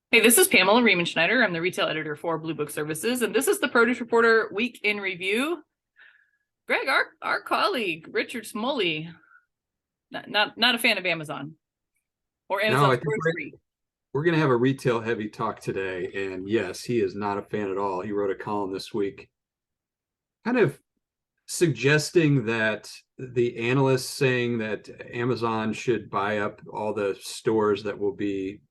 Hey, this is Pamela Riemenschneider. I'm the retail editor for Blue Book Services, and this is the Produce Reporter Week in Review. Greg, our colleague, Richard Smully, not a fan of Amazon or No, I Amazon's think grocery. we're going to have a retail heavy talk today. And yes, he is not a fan at all. He wrote a column this week kind of suggesting that the analysts saying that Amazon should buy up all the stores that will be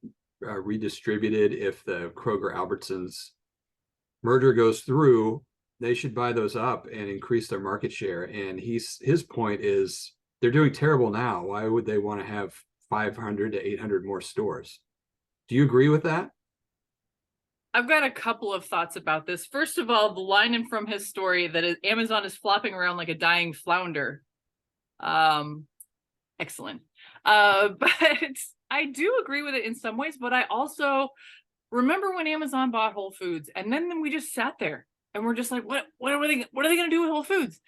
redistributed if the Kroger Albertsons merger goes through, they should buy those up and increase their market share. And his point is they're doing terrible now. Why would they want to have 500 to 800 more stores? Do you agree with that? I've got a couple of thoughts about this. First of all, the line in from his story that Amazon is flopping around like a dying flounder. Excellent. But I do agree with it in some ways, but I also remember when Amazon bought Whole Foods, and then we just sat there and we're just like, what are they going to do with Whole Foods?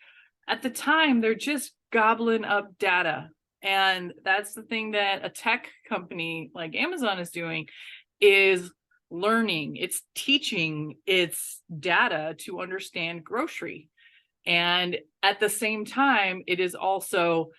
At the time, they're just gobbling up data. And that's the thing that a tech company like Amazon is doing, is learning. It's teaching its data to understand grocery. And at the same time, it is also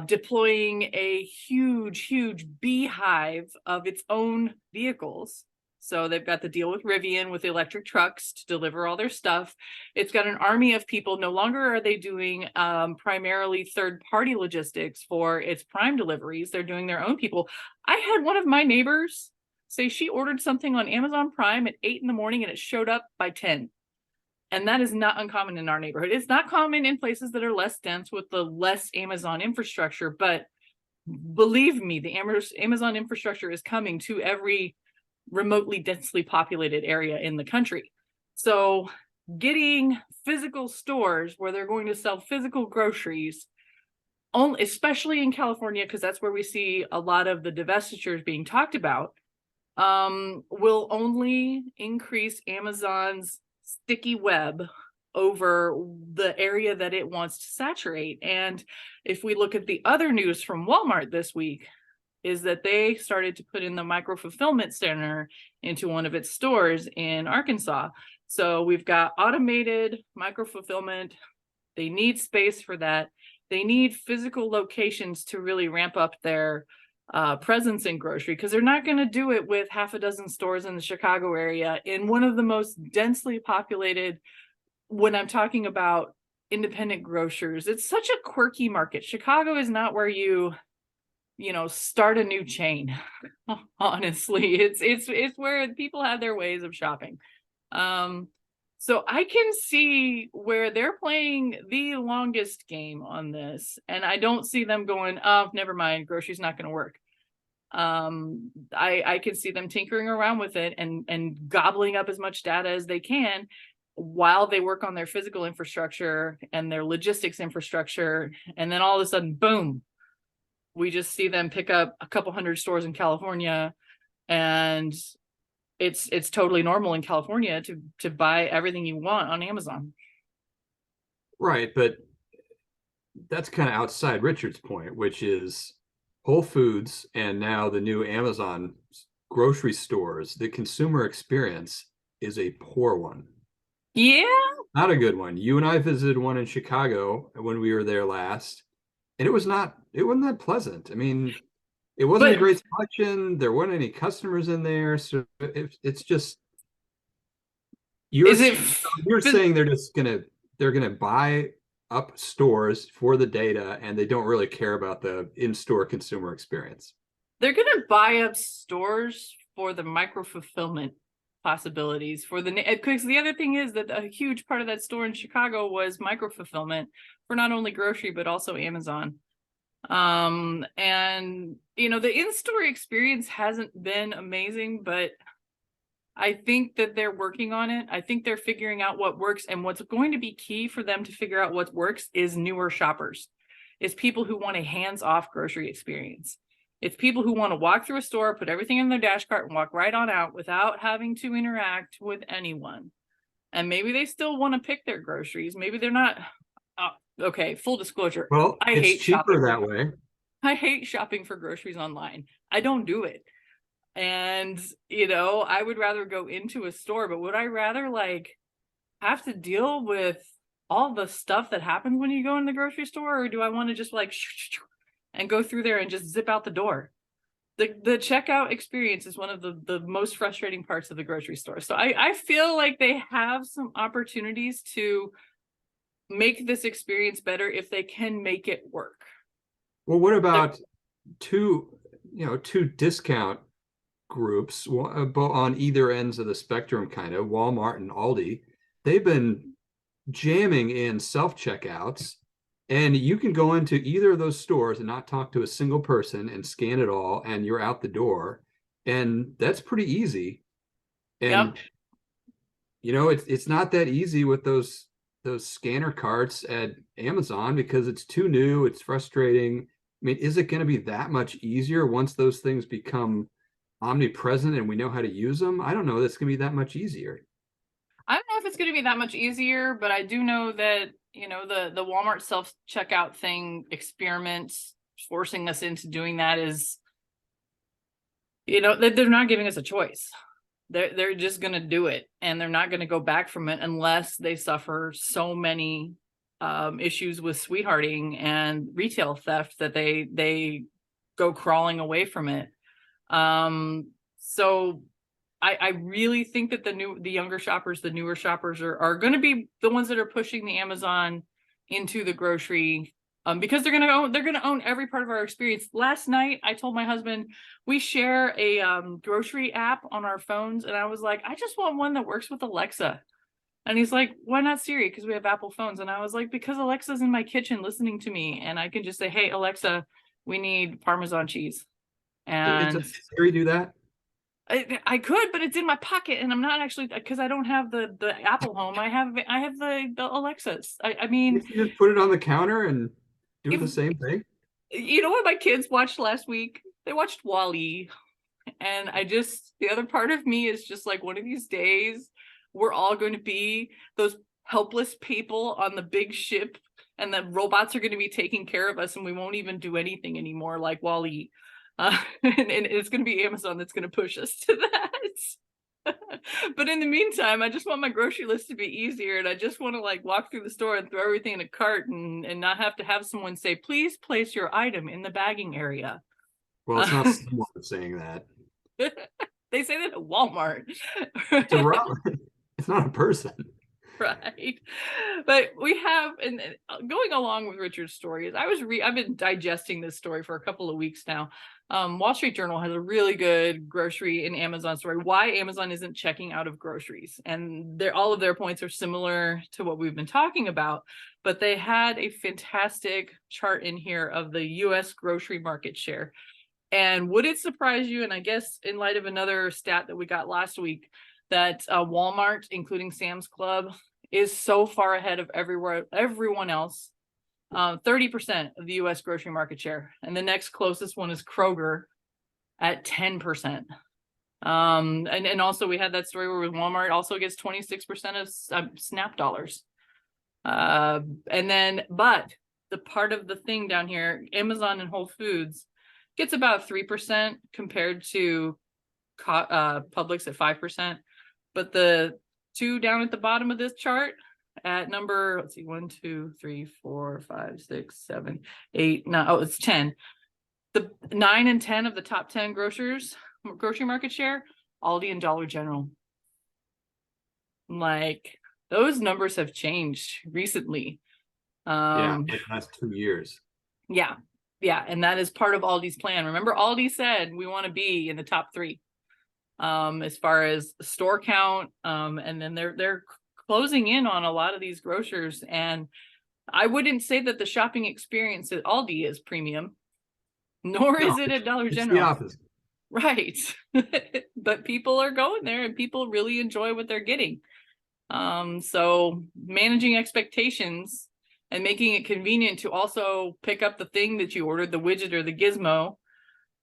deploying a huge beehive of its own vehicles. So they've got the deal with Rivian with electric trucks to deliver all their stuff. It's got an army of people. No longer are they doing primarily third-party logistics for its Prime deliveries. They're doing their own people. I had one of my neighbors say she ordered something on Amazon Prime at 8 in the morning and it showed up by 10. And that is not uncommon in our neighborhood. It's not common in places that are less dense with the less Amazon infrastructure, but believe me, the Amazon infrastructure is coming to every remotely densely populated area in the country. So getting physical stores where they're going to sell physical groceries, only, especially in California, because that's where we see a lot of the divestitures being talked about, will only increase Amazon's sticky web over the area that it wants to saturate. And if we look at the other news from Walmart this week, is that they started to put in the micro fulfillment center into one of its stores in Arkansas. So we've got automated micro fulfillment. They need space for that. They need physical locations to really ramp up their presence in grocery, because they're not going to do it with half a dozen stores in the Chicago area in one of the most densely populated. When I'm talking about independent grocers, it's such a quirky market. Chicago is not where you start a new chain. Honestly, it's where people have their ways of shopping. So I can see where they're playing the longest game on this, and I don't see them going, oh, never mind, grocery's not going to work. I can see them tinkering around with it and gobbling up as much data as they can while they work on their physical infrastructure and their logistics infrastructure. And then all of a sudden, boom, we just see them pick up a couple hundred stores in California, and it's totally normal in California to buy everything you want on Amazon. Right, but that's kind of outside Richard's point, which is Whole Foods and now the new Amazon grocery stores, the consumer experience is a poor one. Yeah. Not a good one. You and I visited one in Chicago when we were there last, and it wasn't that pleasant. I mean, it wasn't a But great selection. There weren't any customers in there. So it's just you're is it you're saying they're gonna buy up stores for the data and they don't really care about the in-store consumer experience. they're going to buy up stores for the micro fulfillment possibilities for because the other thing is that a huge part of that store in Chicago was micro fulfillment for not only grocery but also Amazon. And the in-store experience hasn't been amazing, but I think that they're working on it. I think they're figuring out what works, and what's going to be key for them to figure out what works is newer shoppers. It's people who want a hands-off grocery experience. It's people who want to walk through a store, put everything in their dash cart, and walk right on out without having to interact with anyone. And maybe they still want to pick their groceries. Maybe they're not. Okay, full disclosure. Well, I it's hate shopping. cheaper that way. I hate shopping for groceries online. I don't do it. And, I would rather go into a store, but would I rather like have to deal with all the stuff that happens when you go in the grocery store, or do I want to just like and go through there and just zip out the door? The checkout experience is one of the most frustrating parts of the grocery store. So I feel like they have some opportunities to make this experience better if they can make it work. Well, what about two discount groups on either ends of the spectrum, kind of Walmart and Aldi? They've been jamming in self-checkouts, and you can go into either of those stores and not talk to a single person and scan it all, and you're out the door. And that's pretty easy. Yep. And it's not that easy with those scanner carts at Amazon because it's too new, it's frustrating. I mean, is it going to be that much easier once those things become omnipresent and we know how to use them? I don't know that's going to be that much easier. I don't know if it's going to be that much easier, but I do know that, the Walmart self-checkout thing experiments forcing us into doing that is, they're not giving us a choice. They're just going to do it, and they're not going to go back from it unless they suffer so many issues with sweethearting and retail theft that they go crawling away from it. So I really think that the younger shoppers, the newer shoppers are going to be the ones that are pushing the Amazon into the grocery, because they're going to own every part of our experience. Last night, I told my husband we share a grocery app on our phones, and I was like, I just want one that works with Alexa. And he's like, why not Siri? Because we have Apple phones. And I was like, because Alexa's in my kitchen listening to me, and I can just say, hey, Alexa, we need Parmesan cheese. It's a And Siri do that? I could, but it's in my pocket, and I'm not actually, because I don't have the Apple Home. I have the Alexas. I mean, If you just put it on the counter and do if the same thing. what my kids watched last week, they watched Wall-E, and the other part of me is just like, one of these days we're all going to be those helpless people on the big ship, and the robots are going to be taking care of us, and we won't even do anything anymore, like Wall-E. And it's going to be Amazon that's going to push us to that. But in the meantime, I just want my grocery list to be easier, and I just want to like walk through the store and throw everything in a cart, and not have to have someone say, please place your item in the bagging area. Well, it's not someone saying that. They say that at Walmart. It's a robot. It's not a person. Right. But we have, and going along with Richard's story, I've been digesting this story for a couple of weeks now. Wall Street Journal has a really good grocery and Amazon story, why Amazon isn't checking out of groceries. And all of their points are similar to what we've been talking about, but they had a fantastic chart in here of the US grocery market share. And would it surprise you, and I guess in light of another stat that we got last week, that Walmart, including Sam's Club, is so far ahead of everyone else. 30% of the US grocery market share. And the next closest one is Kroger at 10%. And also we had that story where Walmart also gets 26% of SNAP dollars. But the part of the thing down here, Amazon and Whole Foods gets about 3% compared to Publix at 5%. But the two down at the bottom of this chart at number, let's see, 1, 2, 3, 4, 5, 6, 7, 8, 9. Oh, it's 10. The 9 and 10 of the top 10 grocery market share, Aldi and Dollar General. Like, those numbers have changed recently. Like the last 2 years. Yeah. And that is part of Aldi's plan. Remember, Aldi said we want to be in the top 3. As far as store count, and then they're closing in on a lot of these grocers. And I wouldn't say that the shopping experience at Aldi is premium, nor is it at Dollar General. The opposite. Right. But people are going there, and people really enjoy what they're getting. So managing expectations and making it convenient to also pick up the thing that you ordered, the widget or the gizmo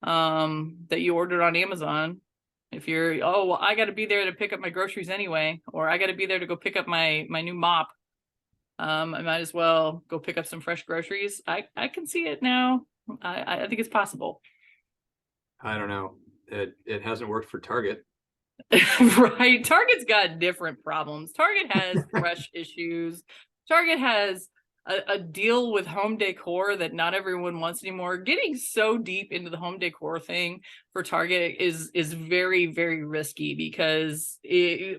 that you ordered on Amazon. If you're, I got to be there to pick up my groceries anyway, or I got to be there to go pick up my new mop. I might as well go pick up some fresh groceries. I can see it now. I think it's possible. I don't know. it hasn't worked for Target. Right. Target's got different problems. Target has fresh issues. Target has a deal with home decor that not everyone wants anymore. Getting so deep into the home decor thing for Target is very, very risky, because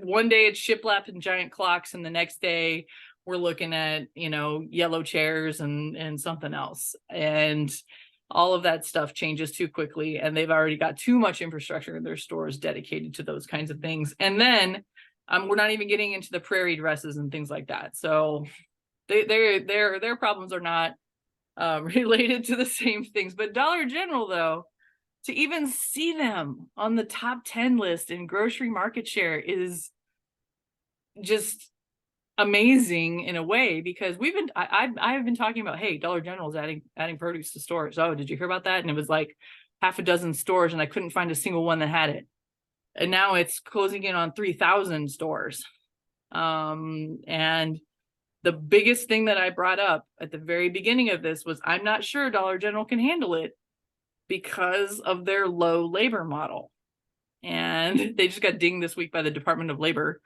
one day it's shiplap and giant clocks, and the next day we're looking at, yellow chairs and something else. And all of that stuff changes too quickly, and they've already got too much infrastructure in their stores dedicated to those kinds of things. And then we're not even getting into the prairie dresses and things like that. So their problems are not related to the same things. But Dollar General, though, to even see them on the top 10 list in grocery market share is just amazing in a way, because I've been talking about, hey, Dollar General is adding produce to stores. Oh, did you hear about that? And it was like half a dozen stores, and I couldn't find a single one that had it. And now it's closing in on 3,000 stores. And the biggest thing that I brought up at the very beginning of this was, I'm not sure Dollar General can handle it because of their low labor model. And they just got dinged this week by the Department of Labor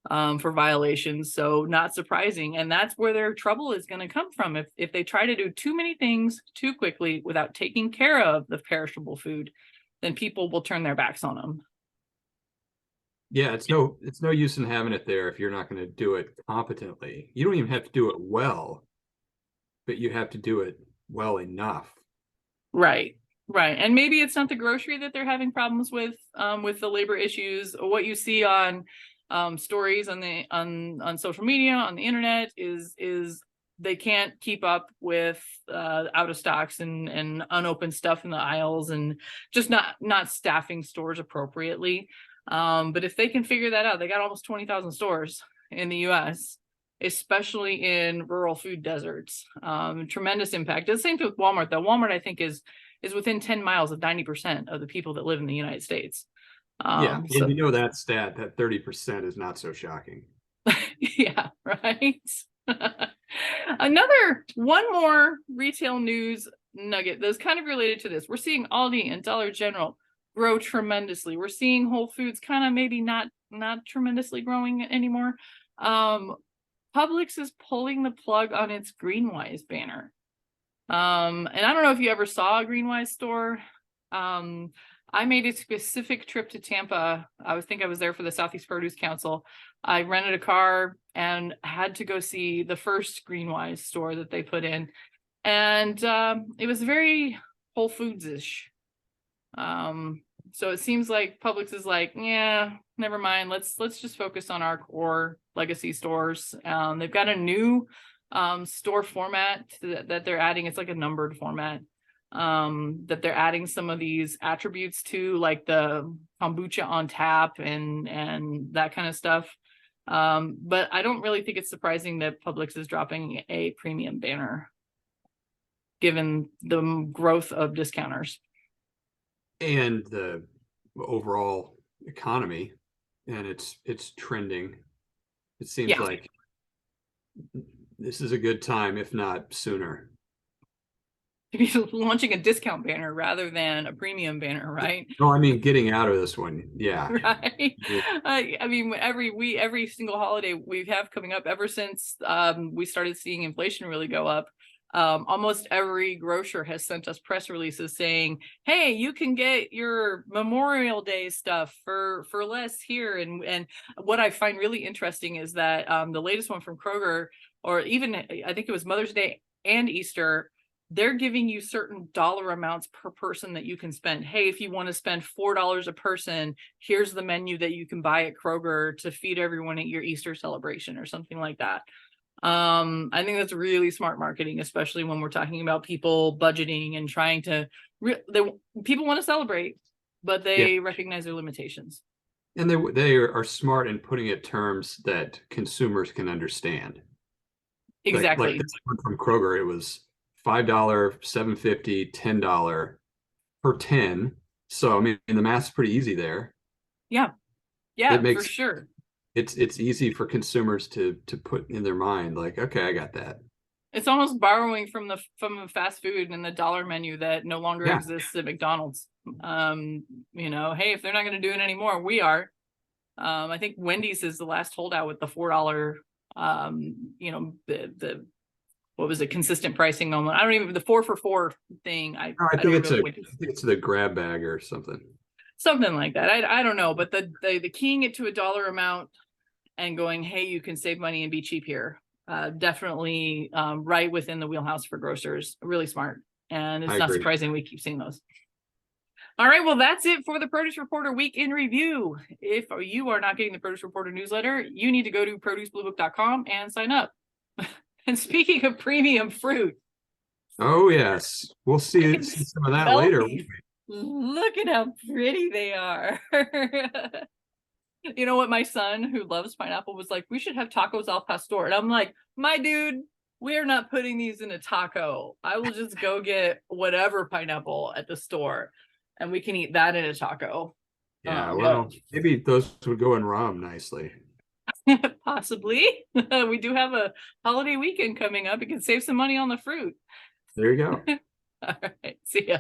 for violations. So not surprising. And that's where their trouble is going to come from. If they try to do too many things too quickly without taking care of the perishable food, then people will turn their backs on them. Yeah, it's no use in having it there if you're not going to do it competently. You don't even have to do it well, but you have to do it well enough. Right. And maybe it's not the grocery that they're having problems with the labor issues. What you see on stories on social media, on the internet, is they can't keep up with out of stocks and unopened stuff in the aisles, and just not staffing stores appropriately. But if they can figure that out, they got almost 20,000 stores in the US, especially in rural food deserts. Tremendous impact. The same thing with Walmart, though. Walmart, I think, is within 10 miles of 90% of the people that live in the United States. Yeah, So, and that stat, that 30% is not so shocking. yeah, right. One more retail news nugget that's kind of related to this. We're seeing Aldi and Dollar General grow tremendously. We're seeing Whole Foods kind of maybe not tremendously growing anymore. Publix is pulling the plug on its GreenWise banner. And I don't know if you ever saw a GreenWise store. I made a specific trip to Tampa. I was there for the Southeast Produce Council. I rented a car and had to go see the first GreenWise store that they put in. And it was very Whole Foods-ish. So it seems like Publix is like, yeah, never mind. Let's just focus on our core legacy stores. They've got a new store format that they're adding. It's like a numbered format that they're adding some of these attributes to, like the kombucha on tap and that kind of stuff. But I don't really think it's surprising that Publix is dropping a premium banner, given the growth of discounters and the overall economy, and it's trending. It seems like this is a good time, if not sooner, to be launching a discount banner rather than a premium banner, right? No, I mean getting out of this one. Yeah. Right. I mean, every single holiday we have coming up, ever since we started seeing inflation really go up, almost every grocer has sent us press releases saying, hey, you can get your Memorial Day stuff for less here. And what I find really interesting is that the latest one from Kroger, or even I think it was Mother's Day and Easter, they're giving you certain dollar amounts per person that you can spend. Hey, if you want to spend $4 a person, here's the menu that you can buy at Kroger to feed everyone at your Easter celebration or something like that. I think that's really smart marketing, especially when we're talking about people budgeting and trying to, people want to celebrate, but they recognize their limitations. And they are smart in putting it terms that consumers can understand. Exactly. Like this one from Kroger, it was $5, $7.50, $10 per 10. So I mean, the math's pretty easy there. Yeah, for sure. It's easy for consumers to put in their mind, like, okay, I got that. It's almost borrowing from the fast food and the dollar menu that no longer exists at McDonald's. Hey, if they're not going to do it anymore, we are. I think Wendy's is the last holdout with the $4, the what was it, consistent pricing moment. I don't even, the 4 for $4 thing. I I don't think know it's the grab bag or something. something like that. I don't know, but the keying it to a dollar amount and going, hey, you can save money and be cheap here. Definitely right within the wheelhouse for grocers. Really smart. And it's not surprising we keep seeing those. All right, well, that's it for the Produce Reporter Week in Review. If you are not getting the Produce Reporter newsletter, you need to go to producebluebook.com and sign up. And speaking of premium fruit. Oh, yes. We'll see some of that later. Look at how pretty they are. You know what? My son, who loves pineapple, was like, we should have tacos al pastor. And I'm like, my dude, we are not putting these in a taco. I will just go get whatever pineapple at the store and we can eat that in a taco. Yeah, well, maybe those would go in rum nicely. Possibly. We do have a holiday weekend coming up. You can save some money on the fruit. There you go. All right. See ya.